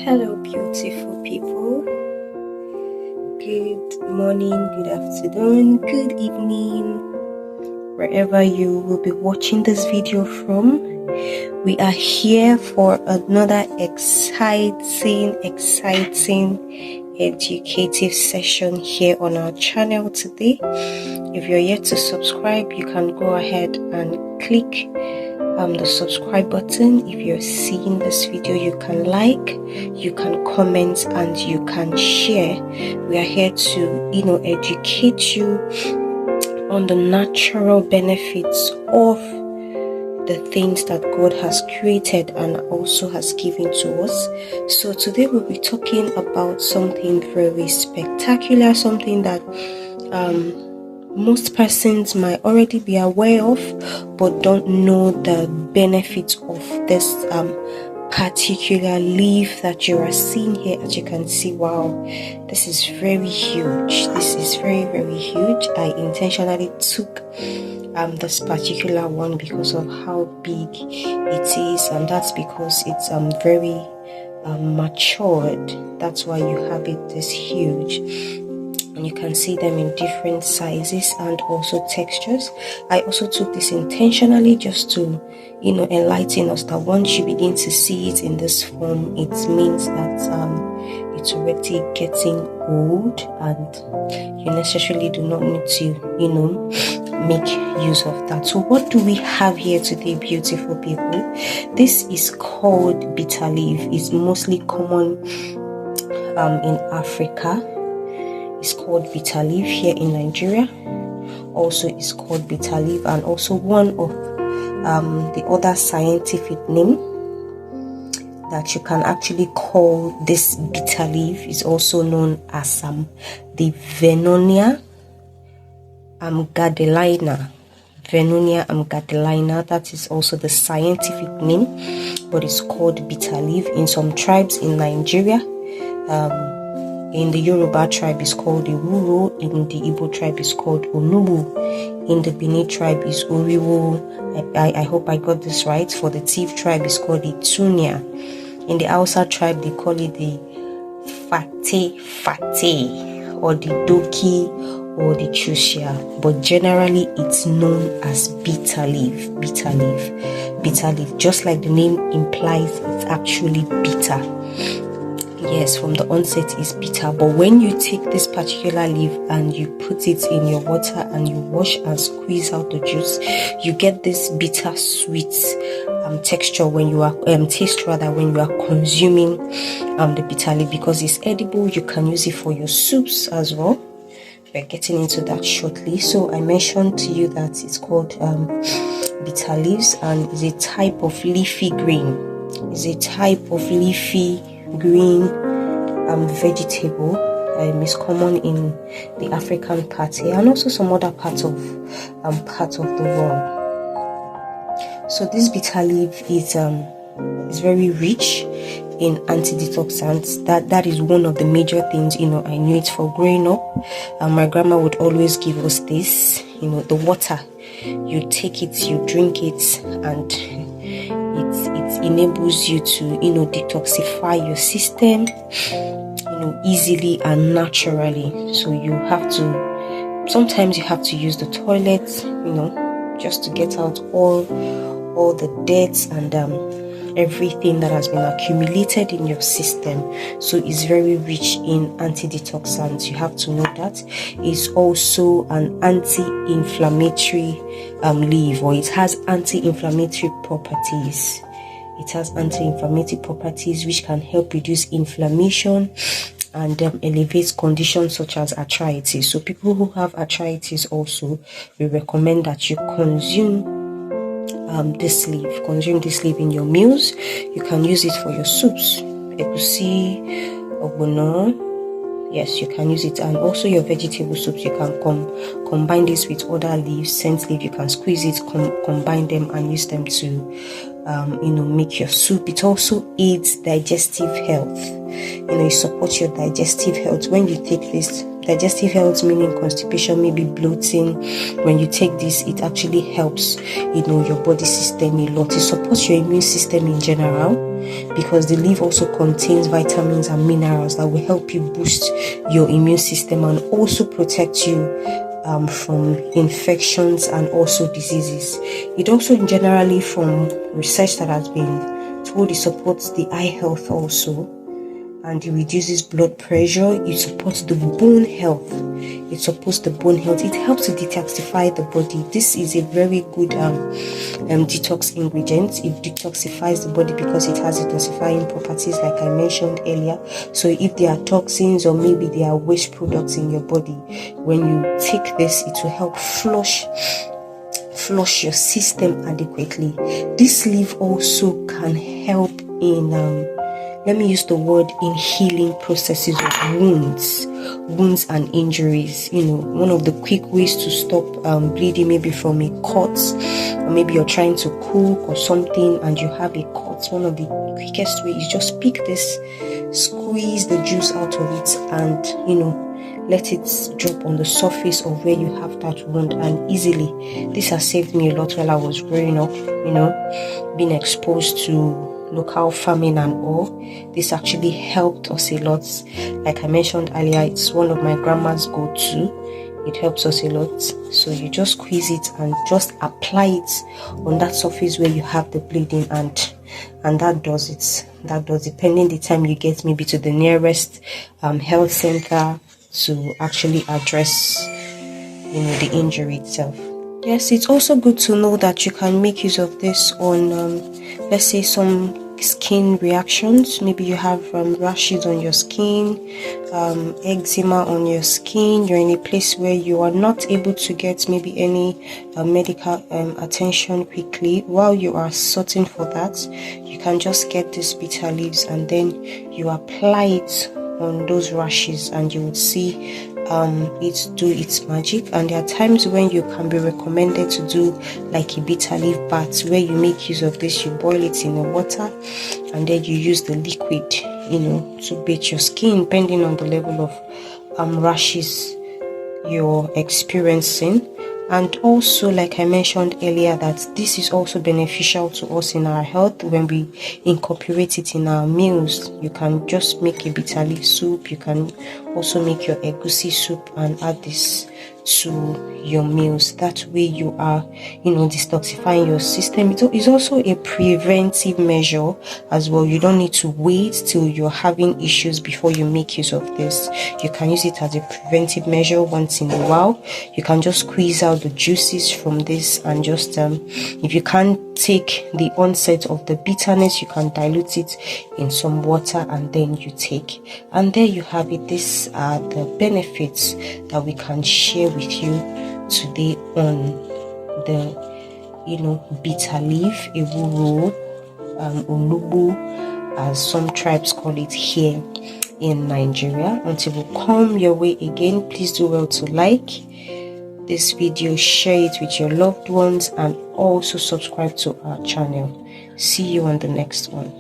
Hello, beautiful people. Good morning, good afternoon, good evening, wherever you will be watching this video from. We are here for another exciting, educative session here on our channel today. If you're yet to subscribe, you can go ahead and click the subscribe button. If you're seeing this video, you can like, you can comment, and you can share. We are here to educate you on the natural benefits of the things that God has created and also has given to us. So today we'll be talking about something very spectacular, something that most persons might already be aware of but don't know the benefits of this particular leaf that you are seeing here. As you can see, wow, this is very huge. This is very huge. I intentionally took this particular one because of how big it is, and that's because it's very matured. That's why you have it this huge. And you can see them in different sizes and also textures. I also took this intentionally just to enlighten us that once you begin to see it in this form, it means that it's already getting old and you necessarily do not need to make use of that. So what do we have here today, beautiful people? This is called bitter leaf. It's mostly common in Africa. It's called bitter leaf here in Nigeria. Also, it's called bitter leaf, and also one of the other scientific name that you can actually call this bitter leaf is also known as the Vernonia amygdalina. Vernonia amygdalina, that is also the scientific name, but it's called bitter leaf. In some tribes in Nigeria, in the Yoruba tribe is called Ewuro, in the Igbo tribe is called Onubu, in the Benin tribe is Oriwo. I hope I got this right. For the Tiv tribe is called Itunia. In the Hausa tribe they call it the Fate or the Doki or the Chusia, but generally it's known as bitter leaf. Bitter leaf, just like the name implies, it's actually bitter. Yes, from the onset is bitter, but when you take this particular leaf and you put it in your water and you wash and squeeze out the juice, you get this bitter sweet texture when you are taste rather when you are consuming the bitter leaf, because it's edible. You can use it for your soups as well. We're getting into that shortly. So I mentioned to you that it's called bitter leaves, and is a type of leafy green. It's a type of leafy green vegetable. Is common in the African part here and also some other parts of the world. So this bitter leaf is very rich in antioxidants. That is one of the major things I knew it for growing up. My grandma would always give us this, the water. You take it, you drink it, and it enables you to detoxify your system easily and naturally. So sometimes you have to use the toilet just to get out all the dirt and everything that has been accumulated in your system. So it's very rich in antioxidants. You have to know that. It's also an anti-inflammatory leaf, or it has anti-inflammatory properties. It has anti-inflammatory properties which can help reduce inflammation and elevate conditions such as arthritis. So people who have arthritis also, we recommend that you consume this leaf. Consume this leaf in your meals. You can use it for your soups, egusi, ogbono. Yes, you can use it, and also your vegetable soups. You can combine this with other leaves, scent leaf. You can squeeze it, combine them, and use them to make your soup. It also aids digestive health. It supports your digestive health. When you take this, digestive health meaning constipation, maybe bloating, when you take this, it actually helps your body system a lot. It supports your immune system in general. because the leaf also contains vitamins and minerals that will help you boost your immune system and also protect you from infections and also diseases. It also generally, from research that has been told, it supports the eye health also, and it reduces blood pressure. It supports the bone health. It supports the bone health. It helps to detoxify the body. This is a very good detox ingredient. It detoxifies the body because it has detoxifying properties, like I mentioned earlier. So if there are toxins or maybe there are waste products in your body, when you take this, it will help flush your system adequately. This leaf also can help in let me use the word, in healing processes of wounds and injuries. One of the quick ways to stop bleeding, maybe from a cut, or maybe you're trying to cook or something and you have a cut. One of the quickest ways is just pick this, squeeze the juice out of it, and let it drop on the surface of where you have that wound, and easily. This has saved me a lot while I was growing up, being exposed to local farming and all. This actually helped us a lot. Like I mentioned earlier, it's one of my grandma's go-to. It helps us a lot. So you just squeeze it and just apply it on that surface where you have the bleeding, and that does it. That does, depending the time you get maybe to the nearest health center to actually address the injury itself. Yes, it's also good to know that you can make use of this on let's say some skin reactions. Maybe you have rashes on your skin, eczema on your skin. You're in a place where you are not able to get maybe any medical attention quickly. While you are sorting for that, you can just get these bitter leaves and then you apply it on those rashes, and you would see it do its magic. And there are times when you can be recommended to do like a bitter leaf bath, where you make use of this. You boil it in the water and then you use the liquid to bathe your skin, depending on the level of rashes you're experiencing. And also, like I mentioned earlier, that this is also beneficial to us in our health when we incorporate it in our meals. You can just make a bitter leaf soup. You can also make your egusi soup and add this to your meals. That way you are detoxifying your system. It is also a preventive measure as well. You don't need to wait till you're having issues before you make use of this. You can use it as a preventive measure once in a while. You can just squeeze out the juices from this, and just if you can't take the onset of the bitterness, you can dilute it in some water and then you take. And there you have it. These are the benefits that we can share with you today on the bitter leaf, ewuro, onugbu, as some tribes call it here in Nigeria. Until we come your way again, please do well to like this video, share it with your loved ones, and also subscribe to our channel. See you on the next one.